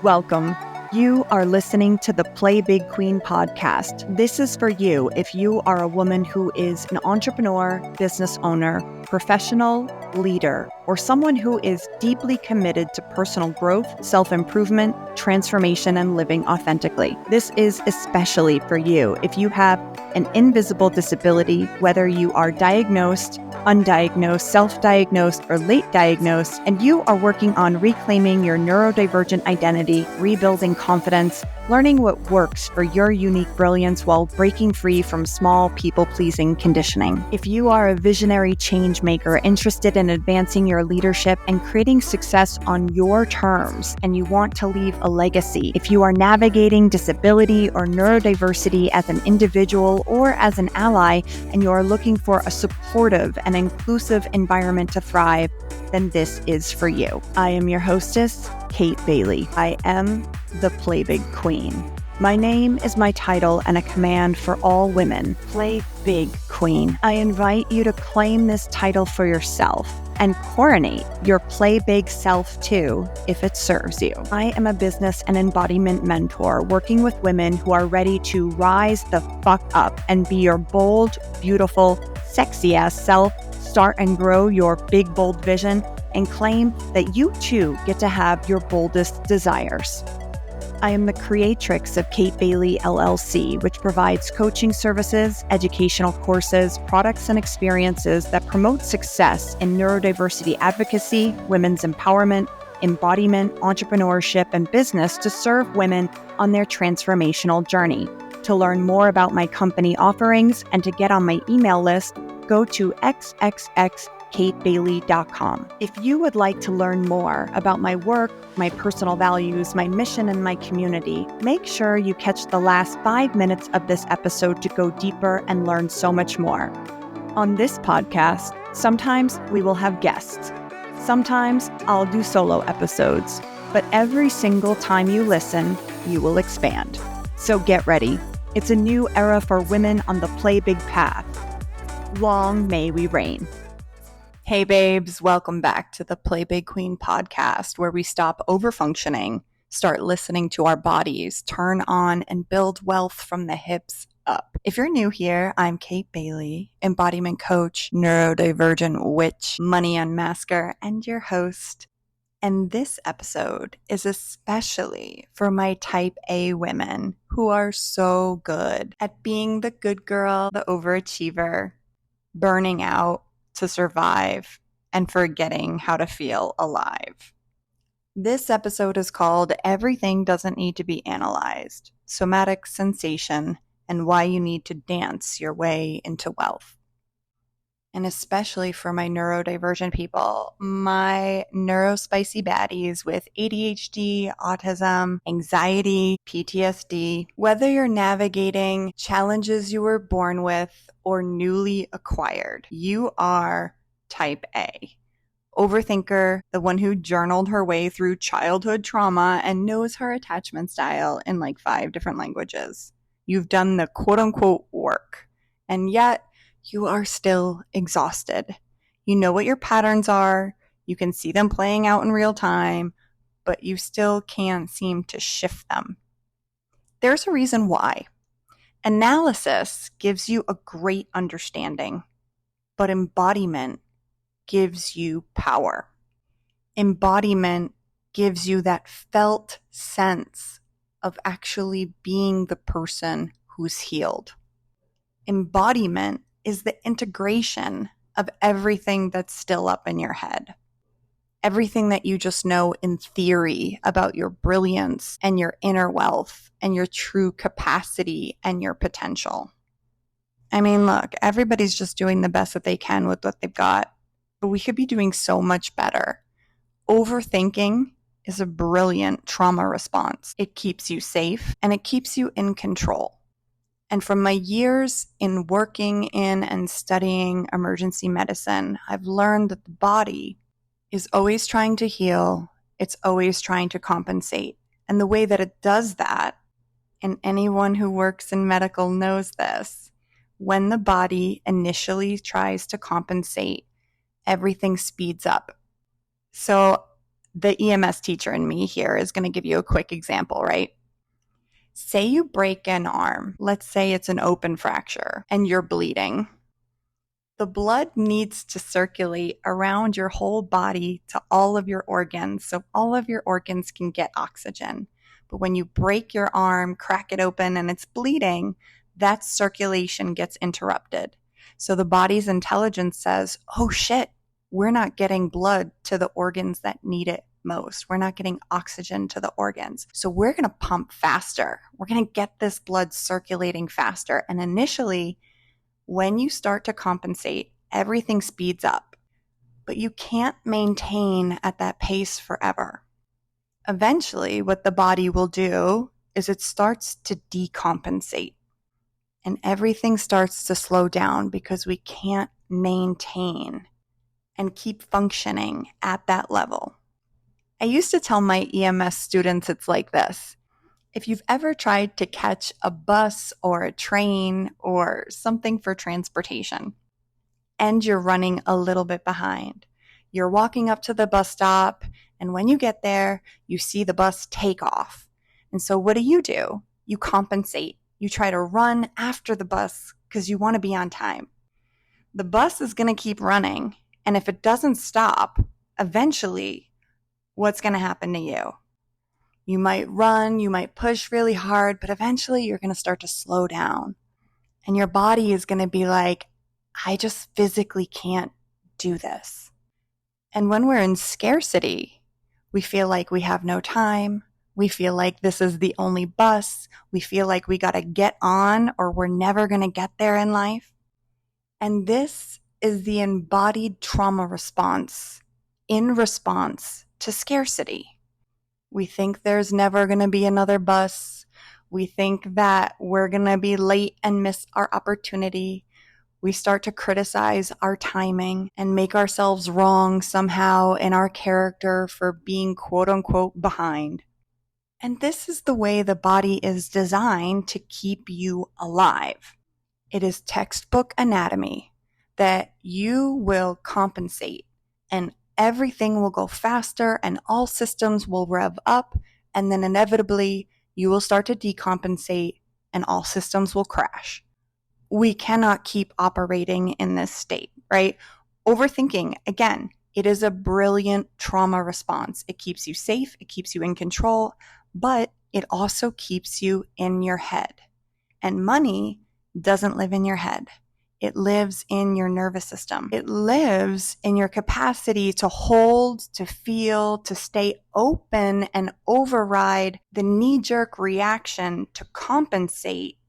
Welcome. You are listening to the Play Big Queen podcast. This is for you if you are a woman who is an entrepreneur, business owner, professional, leader, or someone who is deeply committed to personal growth, self-improvement, transformation, and living authentically. This is especially for you if you have an invisible disability, whether you are diagnosed, undiagnosed, self-diagnosed, or late diagnosed, and you are working on reclaiming your neurodivergent identity, rebuilding confidence, learning what works for your unique brilliance while breaking free from small people-pleasing conditioning. If you are a visionary change maker interested in advancing your leadership and creating success on your terms, and you want to leave a legacy, if you are navigating disability or neurodiversity as an individual or as an ally, and you are looking for a supportive and inclusive environment to thrive, then this is for you. I am your hostess, Kate Bailey. I am the Play Big Queen. My name is my title and a command for all women. Play Big Queen. I invite you to claim this title for yourself and coronate your Play Big self too, if it serves you. I am a business and embodiment mentor working with women who are ready to rise the fuck up and be your bold, beautiful, sexy ass self, start and grow your big, bold vision, and claim that you too get to have your boldest desires. I am the creatrix of Kate Bailey LLC, which provides coaching services, educational courses, products, and experiences that promote success in neurodiversity advocacy, women's empowerment, embodiment, entrepreneurship, and business to serve women on their transformational journey. To learn more about my company offerings and to get on my email list, go to xxxkatebailey.com. If you would like to learn more about my work, my personal values, my mission, and my community, make sure you catch the last 5 minutes of this episode to go deeper and learn so much more. On this podcast, sometimes we will have guests. Sometimes I'll do solo episodes, but every single time you listen, you will expand. So get ready. It's a new era for women on the Play Big path. Long may we reign. Hey babes, welcome back to the Play Big Queen podcast, where we stop overfunctioning, start listening to our bodies, turn on and build wealth from the hips up. If you're new here, I'm Kate Bailey, embodiment coach, neurodivergent witch, money unmasker, and your host. And this episode is especially for my type A women who are so good at being the good girl, the overachiever, burning out to survive, and forgetting how to feel alive. This episode is called Everything Doesn't Need to Be Analyzed, Somatic Sensation, and Why You Need to Dance Your Way into Wealth. And especially for my neurodivergent people, my neurospicy baddies with ADHD, autism, anxiety, PTSD, whether you're navigating challenges you were born with or newly acquired, you are type A. Overthinker, the one who journaled her way through childhood trauma and knows her attachment style in like 5 different languages. You've done the quote-unquote work, and yet you are still exhausted. You know what your patterns are, you can see them playing out in real time, but you still can't seem to shift them. There's a reason why. Analysis gives you a great understanding, but embodiment gives you power. Embodiment gives you that felt sense of actually being the person who's healed. Embodiment is the integration of everything that's still up in your head. Everything that you just know in theory about your brilliance and your inner wealth and your true capacity and your potential. I mean, look, everybody's just doing the best that they can with what they've got, but we could be doing so much better. Overthinking is a brilliant trauma response. It keeps you safe and it keeps you in control. And from my years in working in and studying emergency medicine, I've learned that the body is always trying to heal. It's always trying to compensate. And the way that it does that, and anyone who works in medical knows this, when the body initially tries to compensate, everything speeds up. So The EMS teacher in me here is going to give you a quick example, right? Say you break an arm. Let's say it's an open fracture and you're bleeding. The blood needs to circulate around your whole body to all of your organs so all of your organs can get oxygen. But when you break your arm, crack it open, and it's bleeding, that circulation gets interrupted. So the body's intelligence says, oh shit, we're not getting blood to the organs that need it most. We're not getting oxygen to the organs. So we're going to pump faster. We're going to get this blood circulating faster. And initially, when you start to compensate, everything speeds up, but you can't maintain at that pace forever. Eventually, what the body will do is it starts to decompensate, and everything starts to slow down because we can't maintain and keep functioning at that level. I used to tell my EMS students it's like this. If you've ever tried to catch a bus or a train or something for transportation and you're running a little bit behind, you're walking up to the bus stop, and when you get there, you see the bus take off. And so what do? You compensate. You try to run after the bus because you want to be on time. The bus is going to keep running, and if it doesn't stop, eventually, what's going to happen to you? You might run, you might push really hard, but eventually you're going to start to slow down. And your body is going to be like, I just physically can't do this. And when we're in scarcity, we feel like we have no time. We feel like this is the only bus. We feel like we got to get on or we're never going to get there in life. And this is the embodied trauma response in response to scarcity. We think there's never going to be another bus. We think that we're going to be late and miss our opportunity. We start to criticize our timing and make ourselves wrong somehow in our character for being quote unquote behind. And this is the way the body is designed to keep you alive. It is textbook anatomy that you will compensate and everything will go faster and all systems will rev up, and then inevitably you will start to decompensate and all systems will crash. We cannot keep operating in this state, right? Overthinking, again, it is a brilliant trauma response. It keeps you safe, it keeps you in control, but it also keeps you in your head. And money doesn't live in your head. It lives in your nervous system. It lives in your capacity to hold, to feel, to stay open and override the knee-jerk reaction to compensate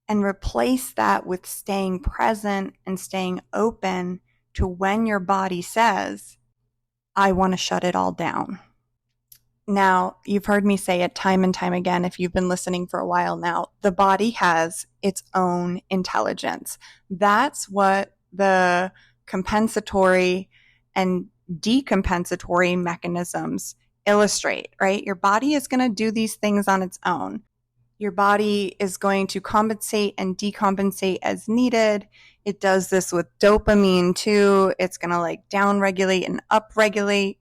and replace that with staying present and staying open to when your body says, I want to shut it all down. Now, you've heard me say it time and time again, if you've been listening for a while now, the body has its own intelligence. That's what the compensatory and decompensatory mechanisms illustrate, right? Your body is going to do these things on its own. Your body is going to compensate and decompensate as needed. It does this with dopamine too. It's going to downregulate and upregulate.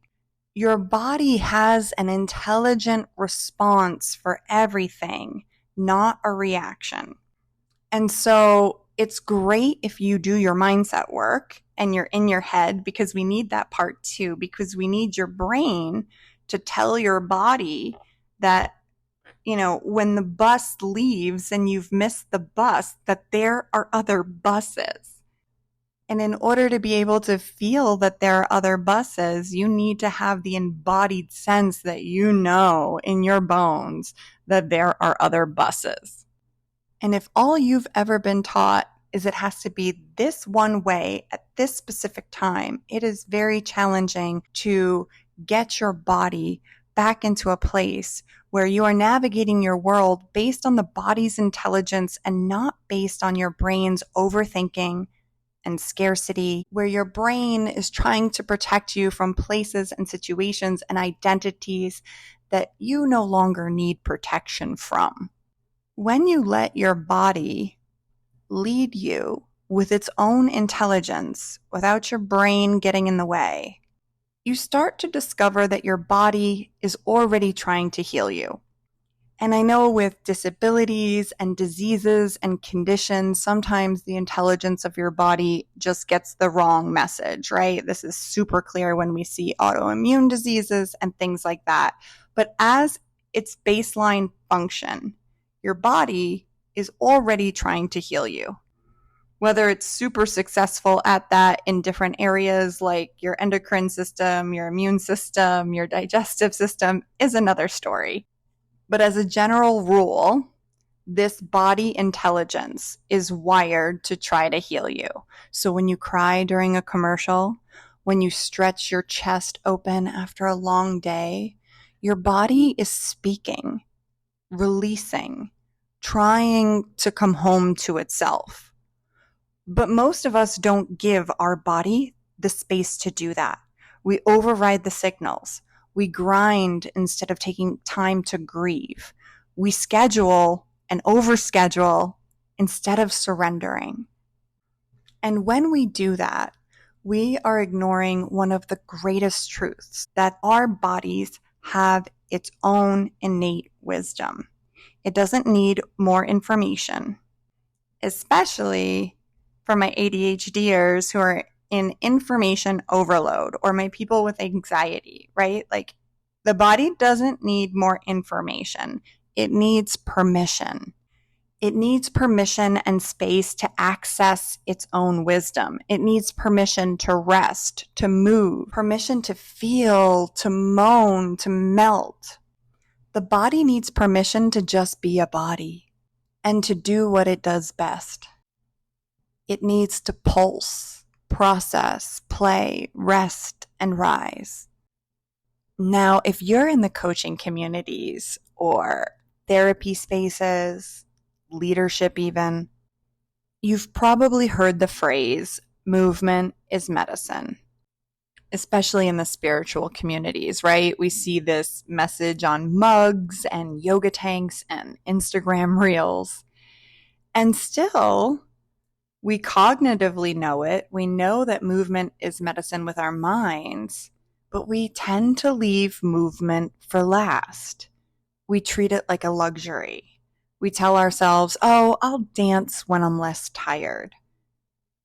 Your body has an intelligent response for everything, not a reaction. And so it's great if you do your mindset work and you're in your head, because we need that part too, because we need your brain to tell your body that, when the bus leaves and you've missed the bus, that there are other buses. And in order to be able to feel that there are other buses, you need to have the embodied sense that in your bones that there are other buses. And if all you've ever been taught is it has to be this one way at this specific time, it is very challenging to get your body back into a place where you are navigating your world based on the body's intelligence and not based on your brain's overthinking and scarcity, where your brain is trying to protect you from places and situations and identities that you no longer need protection from. When you let your body lead you with its own intelligence without your brain getting in the way, you start to discover that your body is already trying to heal you. And I know with disabilities and diseases and conditions, sometimes the intelligence of your body just gets the wrong message, right? This is super clear when we see autoimmune diseases and things like that. But as its baseline function, your body is already trying to heal you. Whether it's super successful at that in different areas like your endocrine system, your immune system, your digestive system is another story. But as a general rule, this body intelligence is wired to try to heal you. So when you cry during a commercial, when you stretch your chest open after a long day, your body is speaking, releasing, trying to come home to itself. But most of us don't give our body the space to do that. We override the signals. We grind instead of taking time to grieve. We schedule and overschedule instead of surrendering. And when we do that, we are ignoring one of the greatest truths, that our bodies have its own innate wisdom. It doesn't need more information, especially for my ADHDers who are in information overload, or my people with anxiety, right? Like, the body doesn't need more information. It needs permission. It needs permission and space to access its own wisdom. It needs permission to rest, to move, permission to feel, to moan, to melt. The body needs permission to just be a body and to do what it does best. It needs to pulse, process, play, rest, and rise. Now, if you're in the coaching communities or therapy spaces, leadership even, you've probably heard the phrase, movement is medicine, especially in the spiritual communities, right? We see this message on mugs and yoga tanks and Instagram reels. And still, we cognitively know it. We know that movement is medicine with our minds, but we tend to leave movement for last. We treat it like a luxury. We tell ourselves, oh, I'll dance when I'm less tired.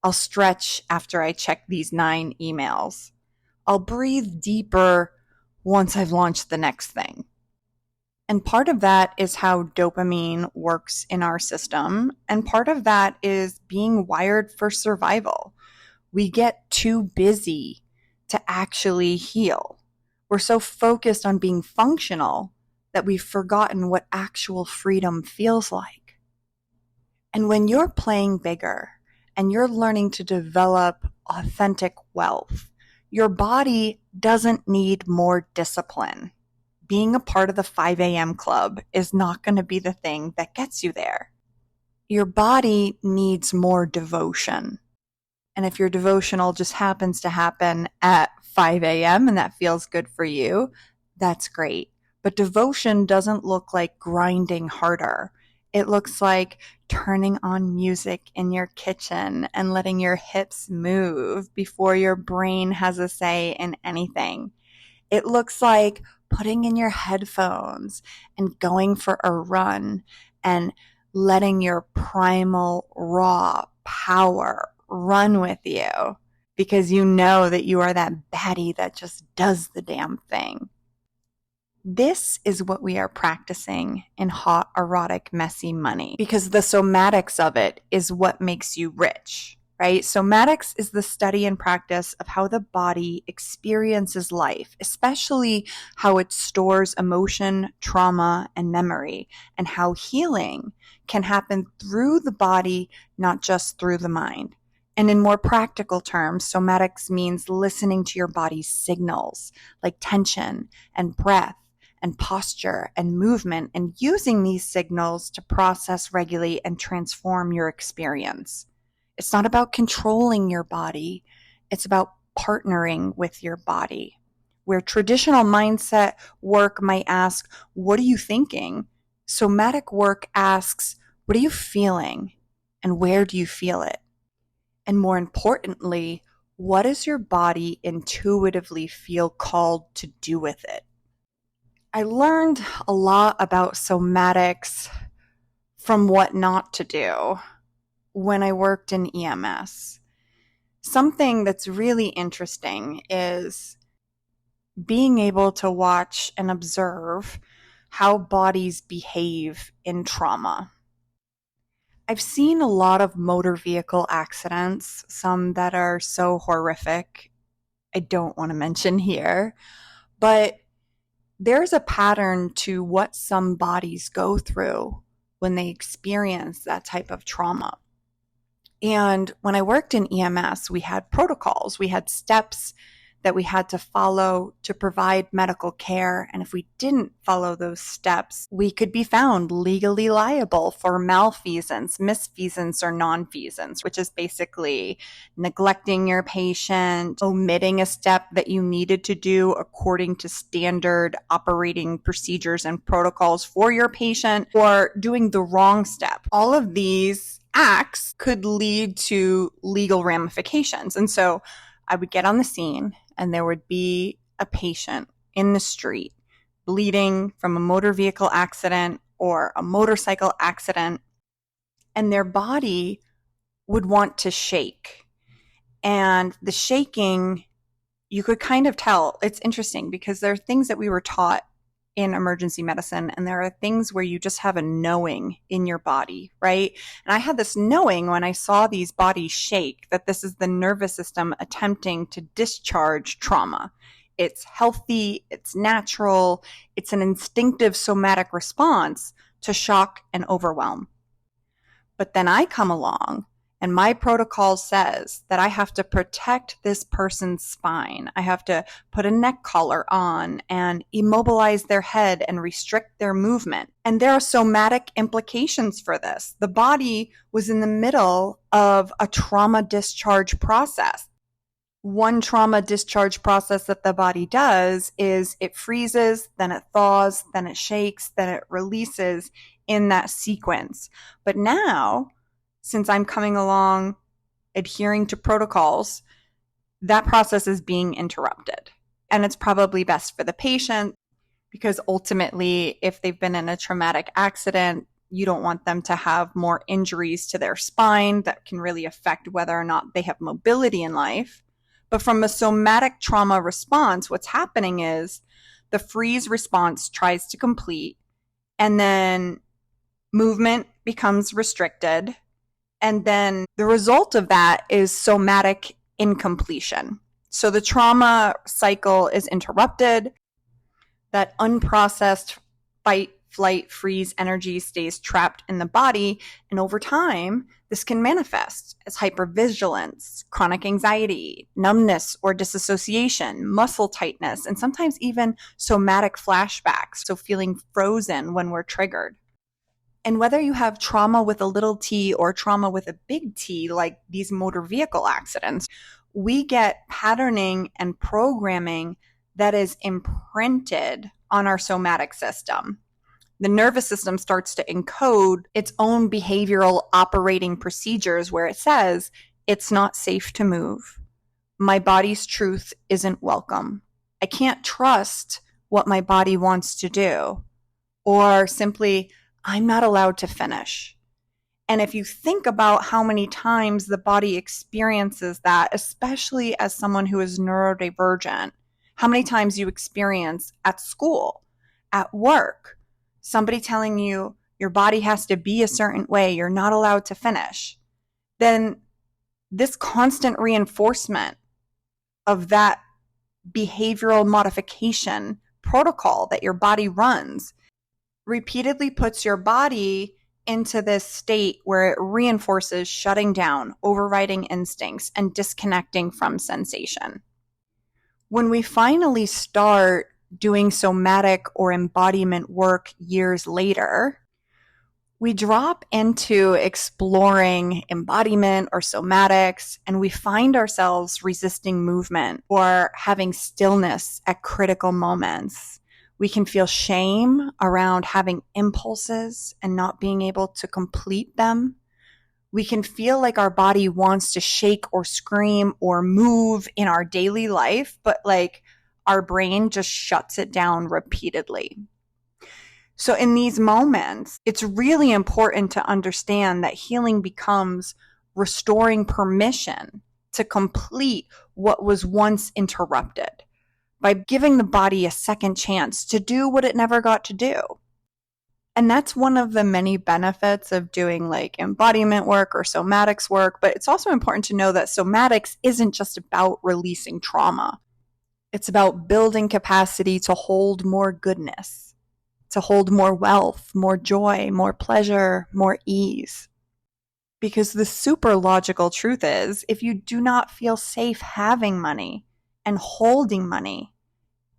I'll stretch after I check these 9 emails. I'll breathe deeper once I've launched the next thing. And part of that is how dopamine works in our system. And part of that is being wired for survival. We get too busy to actually heal. We're so focused on being functional that we've forgotten what actual freedom feels like. And when you're playing bigger and you're learning to develop authentic wealth, your body doesn't need more discipline. Being a part of the 5 a.m. club is not going to be the thing that gets you there. Your body needs more devotion. And if your devotional just happens to happen at 5 a.m. and that feels good for you, that's great. But devotion doesn't look like grinding harder. It looks like turning on music in your kitchen and letting your hips move before your brain has a say in anything. It looks like putting in your headphones and going for a run and letting your primal, raw power run with you because you know that you are that baddie that just does the damn thing. This is what we are practicing in Hot Erotic Messy Money, because the somatics of it is what makes you rich, right? Somatics is the study and practice of how the body experiences life, especially how it stores emotion, trauma, and memory, and how healing can happen through the body, not just through the mind. And in more practical terms, somatics means listening to your body's signals, like tension and breath and posture and movement, and using these signals to process, regulate, and transform your experience. It's not about controlling your body. It's about partnering with your body. Where traditional mindset work might ask, what are you thinking? Somatic work asks, what are you feeling? And where do you feel it? And more importantly, What does your body intuitively feel called to do with it? I learned a lot about somatics from what not to do when I worked in EMS. Something that's really interesting is being able to watch and observe how bodies behave in trauma. I've seen a lot of motor vehicle accidents, some that are so horrific I don't want to mention here, but there's a pattern to what some bodies go through when they experience that type of trauma. And when I worked in EMS, we had protocols, we had steps that we had to follow to provide medical care. And if we didn't follow those steps, we could be found legally liable for malfeasance, misfeasance, or nonfeasance, which is basically neglecting your patient, omitting a step that you needed to do according to standard operating procedures and protocols for your patient, or doing the wrong step. All of these acts could lead to legal ramifications. And so I would get on the scene and there would be a patient in the street bleeding from a motor vehicle accident or a motorcycle accident, and their body would want to shake. And the shaking, you could kind of tell. It's interesting because there are things that we were taught in emergency medicine, and there are things where you just have a knowing in your body, right? And I had this knowing when I saw these bodies shake that this is the nervous system attempting to discharge trauma. It's healthy, it's natural, it's an instinctive somatic response to shock and overwhelm. But then I come along and my protocol says that I have to protect this person's spine. I have to put a neck collar on and immobilize their head and restrict their movement. And there are somatic implications for this. The body was in the middle of a trauma discharge process. One trauma discharge process that the body does is it freezes, then it thaws, then it shakes, then it releases in that sequence. But now, since I'm coming along adhering to protocols, that process is being interrupted. And it's probably best for the patient because ultimately, if they've been in a traumatic accident, you don't want them to have more injuries to their spine that can really affect whether or not they have mobility in life. But from a somatic trauma response, what's happening is the freeze response tries to complete, and then movement becomes restricted. And then the result of that is somatic incompletion. So the trauma cycle is interrupted. That unprocessed fight, flight, freeze energy stays trapped in the body. And over time, this can manifest as hypervigilance, chronic anxiety, numbness or disassociation, muscle tightness, and sometimes even somatic flashbacks. So feeling frozen when we're triggered. And whether you have trauma with a little t or trauma with a big T, like these motor vehicle accidents, we get patterning and programming that is imprinted on our somatic system. The nervous system starts to encode its own behavioral operating procedures where it says, it's not safe to move. My body's truth isn't welcome. I can't trust what my body wants to do. Or simply, I'm not allowed to finish. And if you think about how many times the body experiences that, especially as someone who is neurodivergent, how many times you experience at school, at work, somebody telling you your body has to be a certain way, you're not allowed to finish, then this constant reinforcement of that behavioral modification protocol that your body runs repeatedly puts your body into this state where it reinforces shutting down, overriding instincts, and disconnecting from sensation. When we finally start doing somatic or embodiment work years later, we drop into exploring embodiment or somatics, and we find ourselves resisting movement or having stillness at critical moments. We can feel shame around having impulses and not being able to complete them. We can feel like our body wants to shake or scream or move in our daily life, but like our brain just shuts it down repeatedly. So in these moments, it's really important to understand that healing becomes restoring permission to complete what was once interrupted by giving the body a second chance to do what it never got to do. And that's one of the many benefits of doing like embodiment work or somatics work. But it's also important to know that somatics isn't just about releasing trauma. It's about building capacity to hold more goodness, to hold more wealth, more joy, more pleasure, more ease. Because the super logical truth is, if you do not feel safe having money and holding money,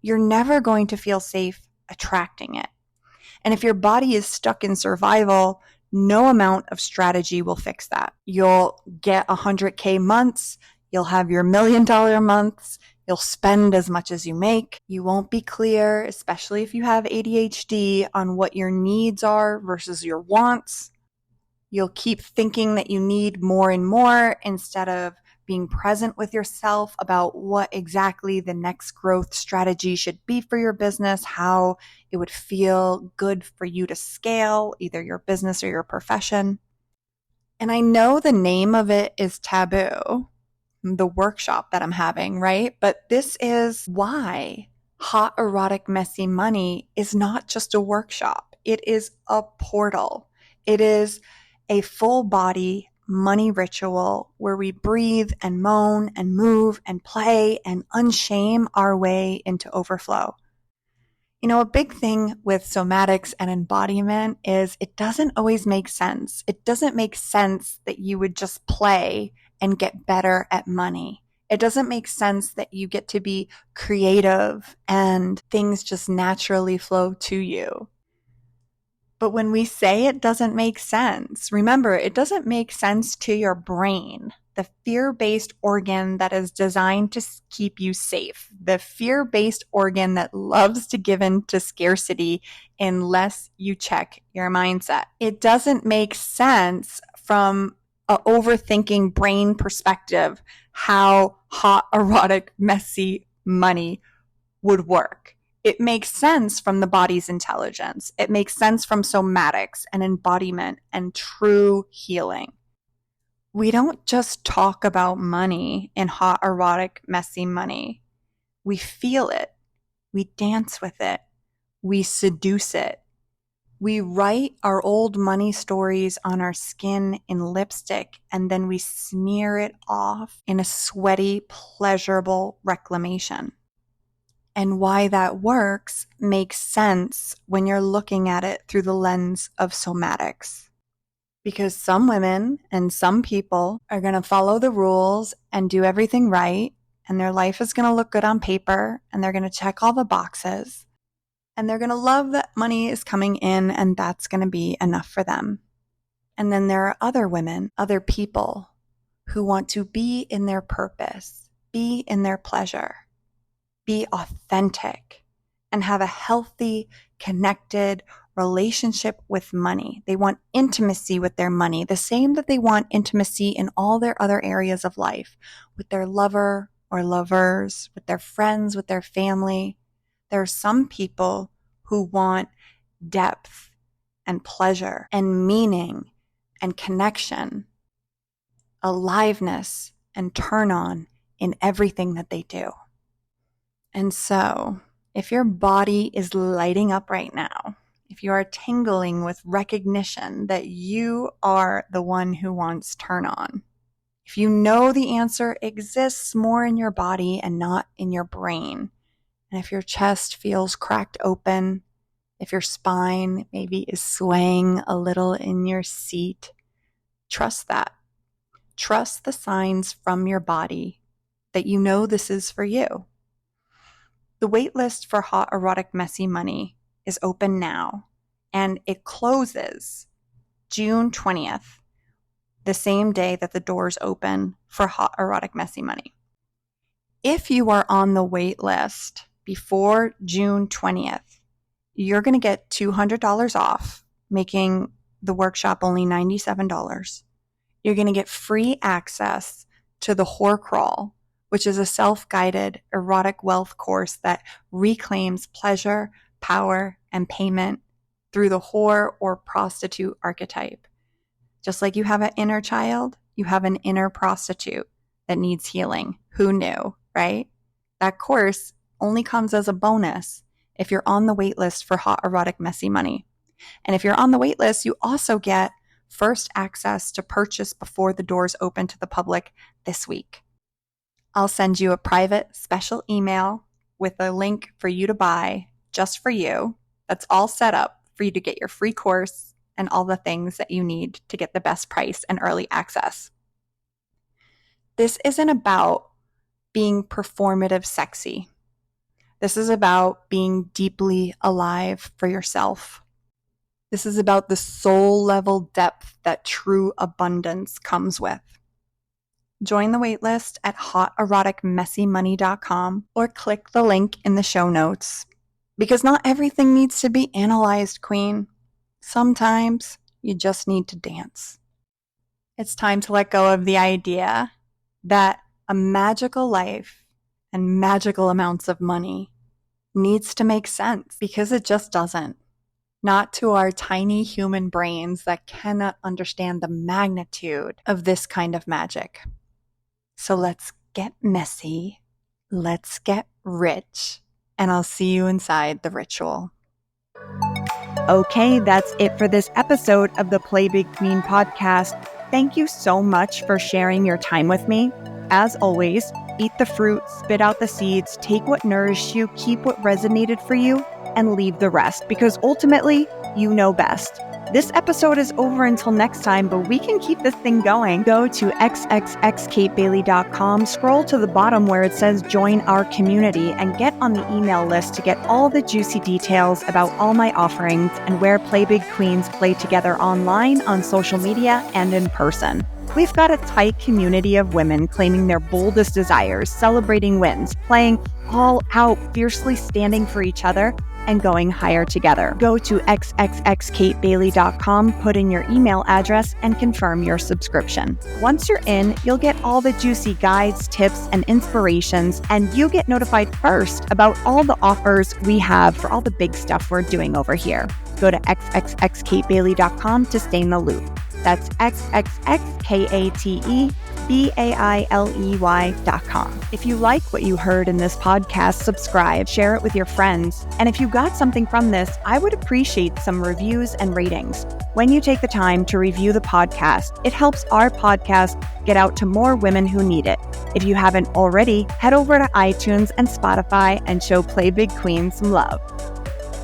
you're never going to feel safe attracting it. And if your body is stuck in survival, no amount of strategy will fix that. You'll get 100K months, you'll have your $1 million months, you'll spend as much as you make. You won't be clear, especially if you have ADHD, on what your needs are versus your wants. You'll keep thinking that you need more and more instead of being present with yourself about what exactly the next growth strategy should be for your business, how it would feel good for you to scale either your business or your profession. And I know the name of it is taboo, the workshop that I'm having, right? But this is why Hot Erotic Messy Money is not just a workshop. It is a portal. It is a full body money ritual where we breathe and moan and move and play and unshame our way into overflow. You know, a big thing with somatics and embodiment is it doesn't always make sense. It doesn't make sense that you would just play and get better at money. It doesn't make sense that you get to be creative and things just naturally flow to you. But when we say it doesn't make sense, remember, it doesn't make sense to your brain, the fear-based organ that is designed to keep you safe, the fear-based organ that loves to give in to scarcity unless you check your mindset. It doesn't make sense from an overthinking brain perspective how hot, erotic, messy money would work. It makes sense from the body's intelligence. It makes sense from somatics and embodiment and true healing. We don't just talk about money in hot, erotic, messy money. We feel it. We dance with it. We seduce it. We write our old money stories on our skin in lipstick, and then we smear it off in a sweaty, pleasurable reclamation. And why that works makes sense when you're looking at it through the lens of somatics. Because some women and some people are going to follow the rules and do everything right, and their life is going to look good on paper, and they're going to check all the boxes, and they're going to love that money is coming in, and that's going to be enough for them. And then there are other women, other people who want to be in their purpose, be in their pleasure, be authentic, and have a healthy, connected relationship with money. They want intimacy with their money, the same that they want intimacy in all their other areas of life, with their lover or lovers, with their friends, with their family. There are some people who want depth and pleasure and meaning and connection, aliveness and turn on in everything that they do. And so, if your body is lighting up right now, if you are tingling with recognition that you are the one who wants turn on, if you know the answer exists more in your body and not in your brain, and if your chest feels cracked open, if your spine maybe is swaying a little in your seat, trust that. Trust the signs from your body that you know this is for you. The waitlist for Hot Erotic Messy Money is open now, and it closes June 20th, the same day that the doors open for Hot Erotic Messy Money. If you are on the wait list before June 20th, you're going to get $200 off, making the workshop only $97. You're going to get free access to the Whore Crawl, which is a self-guided erotic wealth course that reclaims pleasure, power, and payment through the whore or prostitute archetype. Just like you have an inner child, you have an inner prostitute that needs healing. Who knew, right? That course only comes as a bonus if you're on the wait list for Hot Erotic Messy Money. And if you're on the wait list, you also get first access to purchase before the doors open to the public this week. I'll send you a private special email with a link for you to buy just for you. That's all set up for you to get your free course and all the things that you need to get the best price and early access. This isn't about being performative sexy. This is about being deeply alive for yourself. This is about the soul level depth that true abundance comes with. Join the waitlist at hoteroticmessymoney.com or click the link in the show notes. Because not everything needs to be analyzed, Queen. Sometimes you just need to dance. It's time to let go of the idea that a magical life and magical amounts of money needs to make sense, because it just doesn't. Not to our tiny human brains that cannot understand the magnitude of this kind of magic. So let's get messy, let's get rich, and I'll see you inside the ritual. Okay, that's it for this episode of the Play Big Queen podcast. Thank you so much for sharing your time with me. As always, eat the fruit, spit out the seeds, take what nourished you, keep what resonated for you, and leave the rest, because ultimately, you know best. This episode is over until next time, but we can keep this thing going. Go to xxxkatebailey.com, scroll to the bottom where it says join our community, and get on the email list to get all the juicy details about all my offerings and where Play Big Queens play together online, on social media, and in person. We've got a tight community of women claiming their boldest desires, celebrating wins, playing all out, fiercely standing for each other, and going higher together. Go to xxxkatebailey.com, put in your email address, and confirm your subscription. Once you're in, you'll get all the juicy guides, tips, and inspirations, and you get notified first about all the offers we have for all the big stuff we're doing over here. Go to xxxkatebailey.com to stay in the loop. That's xxxkatebailey.com. If you like what you heard in this podcast, subscribe, share it with your friends. And if you got something from this, I would appreciate some reviews and ratings. When you take the time to review the podcast, it helps our podcast get out to more women who need it. If you haven't already, head over to iTunes and Spotify and show Play Big Queen some love.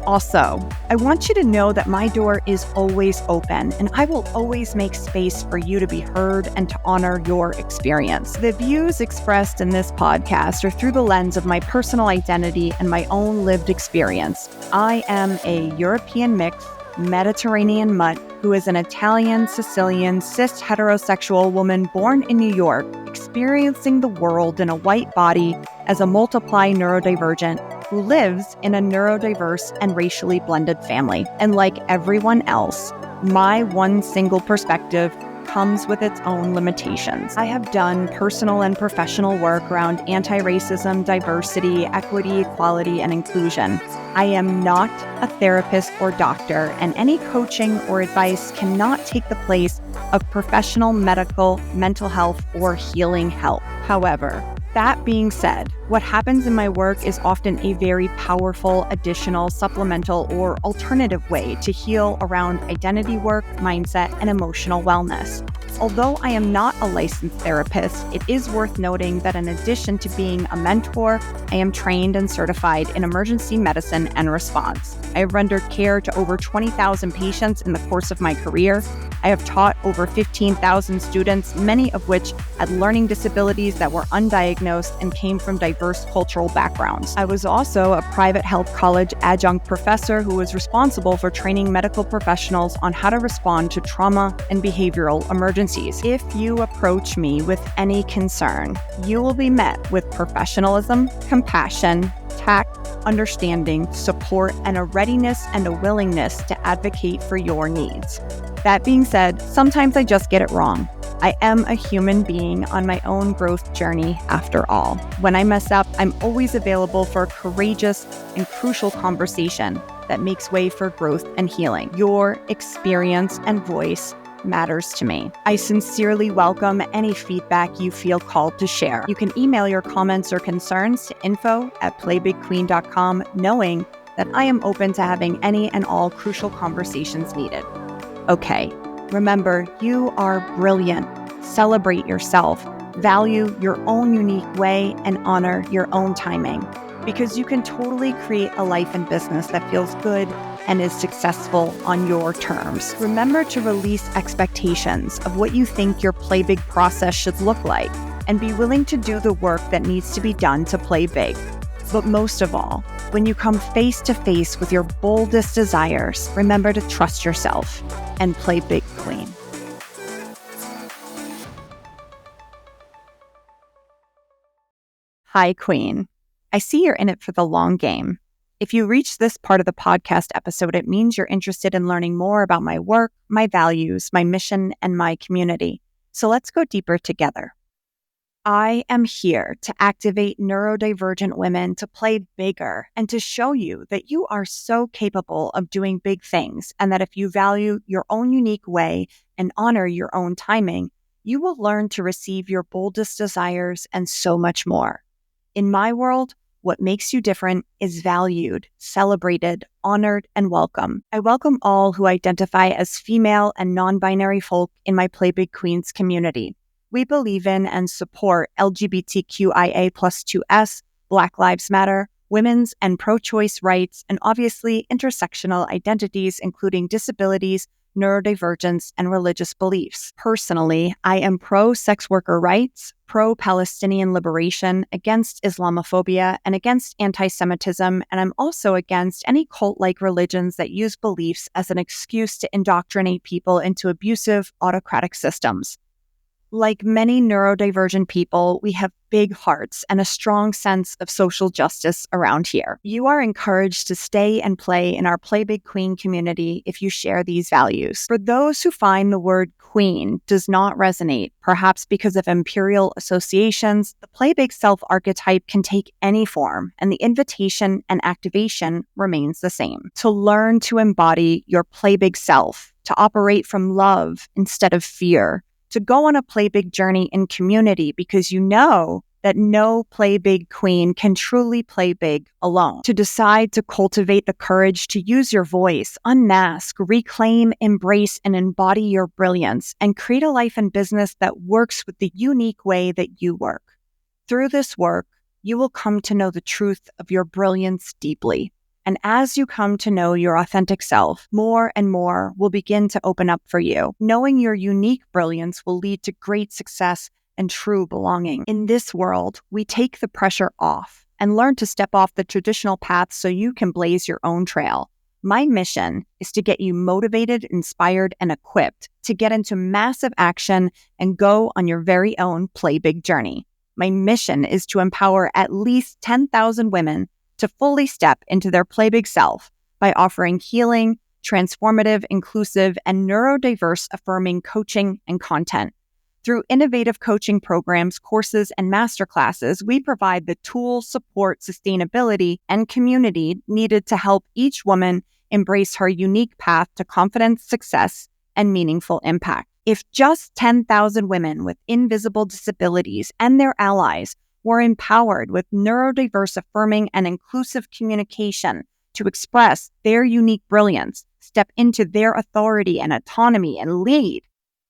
Also, I want you to know that my door is always open, and I will always make space for you to be heard and to honor your experience. The views expressed in this podcast are through the lens of my personal identity and my own lived experience. I am a European mix, Mediterranean mutt who is an Italian, Sicilian, cis heterosexual woman born in New York, experiencing the world in a white body as a multiply neurodivergent who lives in a neurodiverse and racially blended family. And like everyone else, my one single perspective comes with its own limitations. I have done personal and professional work around anti-racism, diversity, equity, equality, and inclusion. I am not a therapist or doctor, and any coaching or advice cannot take the place of professional medical, mental health, or healing help. However, that being said, what happens in my work is often a very powerful, additional, supplemental, or alternative way to heal around identity work, mindset, and emotional wellness. Although I am not a licensed therapist, it is worth noting that in addition to being a mentor, I am trained and certified in emergency medicine and response. I have rendered care to over 20,000 patients in the course of my career. I have taught over 15,000 students, many of which had learning disabilities that were undiagnosed and came from diverse cultural backgrounds. I was also a private health college adjunct professor who was responsible for training medical professionals on how to respond to trauma and behavioral emergencies. If you approach me with any concern, you will be met with professionalism, compassion, tact, understanding, support, and a readiness and a willingness to advocate for your needs. That being said, sometimes I just get it wrong. I am a human being on my own growth journey after all. When I mess up, I'm always available for a courageous and crucial conversation that makes way for growth and healing. Your experience and voice matters to me. I sincerely welcome any feedback you feel called to share. You can email your comments or concerns to info@playbigqueen.com, knowing that I am open to having any and all crucial conversations needed. Okay, remember, you are brilliant. Celebrate yourself, value your own unique way, and honor your own timing, because you can totally create a life and business that feels good and is successful on your terms. Remember to release expectations of what you think your play big process should look like, and be willing to do the work that needs to be done to play big. But most of all, when you come face to face with your boldest desires, remember to trust yourself and play big, queen. Hi, queen. I see you're in it for the long game. If you reach this part of the podcast episode, it means you're interested in learning more about my work, my values, my mission, and my community. So let's go deeper together. I am here to activate neurodivergent women to play bigger and to show you that you are so capable of doing big things, and that if you value your own unique way and honor your own timing, you will learn to receive your boldest desires and so much more. In my world, what makes you different is valued, celebrated, honored, and welcome. I welcome all who identify as female and non-binary folk in my Play Big Queens community. We believe in and support LGBTQIA+2S, Black Lives Matter, women's and pro-choice rights, and obviously intersectional identities, including disabilities, neurodivergence, and religious beliefs. Personally, I am pro-sex worker rights, pro-Palestinian liberation, against Islamophobia, and against anti-Semitism, and I'm also against any cult-like religions that use beliefs as an excuse to indoctrinate people into abusive, autocratic systems. Like many neurodivergent people, we have big hearts and a strong sense of social justice around here. You are encouraged to stay and play in our Play Big Queen community if you share these values. For those who find the word queen does not resonate, perhaps because of imperial associations, the Play Big self archetype can take any form, and the invitation and activation remains the same. To learn to embody your Play Big self, to operate from love instead of fear, to go on a play big journey in community because you know that no play big queen can truly play big alone. To decide to cultivate the courage to use your voice, unmask, reclaim, embrace, and embody your brilliance, and create a life and business that works with the unique way that you work. Through this work, you will come to know the truth of your brilliance deeply. And as you come to know your authentic self, more and more will begin to open up for you. Knowing your unique brilliance will lead to great success and true belonging. In this world, we take the pressure off and learn to step off the traditional path so you can blaze your own trail. My mission is to get you motivated, inspired, and equipped to get into massive action and go on your very own Play Big journey. My mission is to empower at least 10,000 women to fully step into their play big self by offering healing, transformative, inclusive, and neurodiverse affirming coaching and content. Through innovative coaching programs, courses, and masterclasses, we provide the tools, support, sustainability, and community needed to help each woman embrace her unique path to confidence, success, and meaningful impact. If just 10,000 women with invisible disabilities and their allies were empowered with neurodiverse affirming and inclusive communication to express their unique brilliance, step into their authority and autonomy, and lead,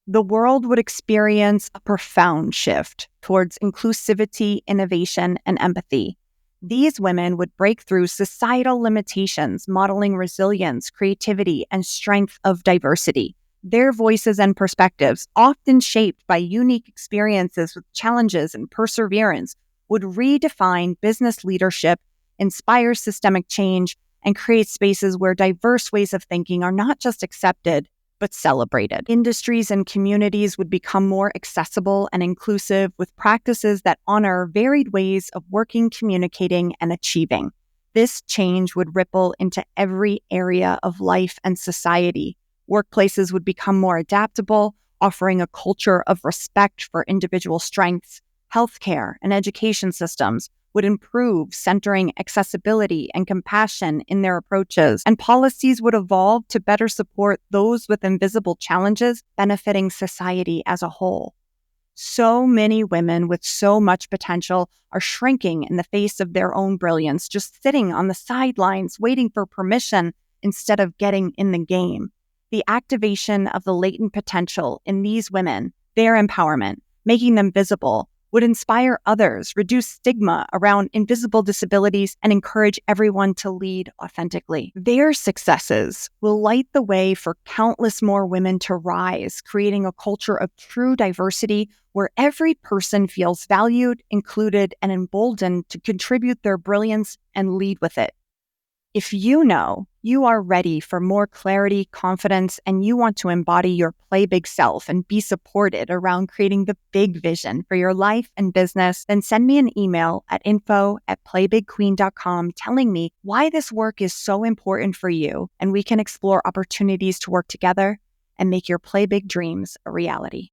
the world would experience a profound shift towards inclusivity, innovation, and empathy. These women would break through societal limitations, modeling resilience, creativity, and strength of diversity. Their voices and perspectives, often shaped by unique experiences with challenges and perseverance, would redefine business leadership, inspire systemic change, and create spaces where diverse ways of thinking are not just accepted, but celebrated. Industries and communities would become more accessible and inclusive, with practices that honor varied ways of working, communicating, and achieving. This change would ripple into every area of life and society. Workplaces would become more adaptable, offering a culture of respect for individual strengths. Healthcare and education systems would improve, centering accessibility and compassion in their approaches, and policies would evolve to better support those with invisible challenges, benefiting society as a whole. So many women with so much potential are shrinking in the face of their own brilliance, just sitting on the sidelines waiting for permission instead of getting in the game. The activation of the latent potential in these women, their empowerment, making them visible, would inspire others, reduce stigma around invisible disabilities, and encourage everyone to lead authentically. Their successes will light the way for countless more women to rise, creating a culture of true diversity where every person feels valued, included, and emboldened to contribute their brilliance and lead with it. If you know you are ready for more clarity, confidence, and you want to embody your play big self and be supported around creating the big vision for your life and business, then send me an email at info@playbigqueen.com telling me why this work is so important for you, and we can explore opportunities to work together and make your play big dreams a reality.